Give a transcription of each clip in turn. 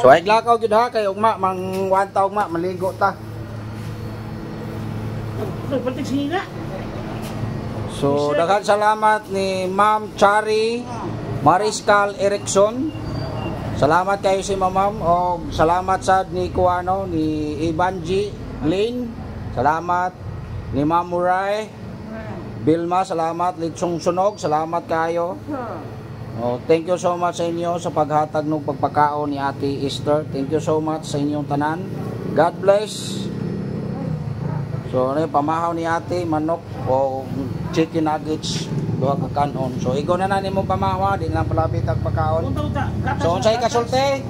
So ay glakaw gyud ha kay ugma mang wanta ugma maligo ta. Pagpatik sinina. So daghan salamat ni Ma'am Chari Mariscal Erickson. Salamat kayo si Ma'am o salamat sad ni kuano ni Ibanji Lane. Salamat ni Ma'am Muray. Bilma, salamat. Litsong Sunog, salamat kayo. Oh, thank you so much sa inyo sa paghatag ng pagpakaon ni Ate Esther. Thank you so much sa inyong tanan. God bless. So, ano yung pamahaw ni Ate, manok o chicken nuggets, duha ka kanon. So, ikaw na mo pamahaw, di lang palapit ang pagkaon. So, unsay kasulti?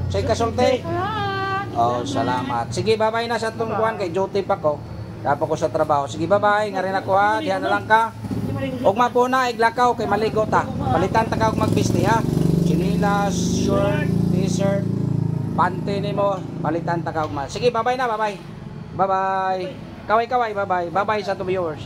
Unsay kasulti? Oh, salamat. Sige, bye-bye na sa itong buwan kay duty pa ko. Dapat ko sa trabaho. Sige, bye-bye. Nga rin ako ha. Diyan na lang ka. Ugma po na, iglakaw kay maligo ta. Palitan ta ka og magbisti ha. Chinilas, shirt, t-shirt, pante nimo, palitan ta ka og. Sige, bye-bye na, bye-bye. Bye-bye. Kaway-kaway, bye-bye. Bye-bye sa 2 viewers.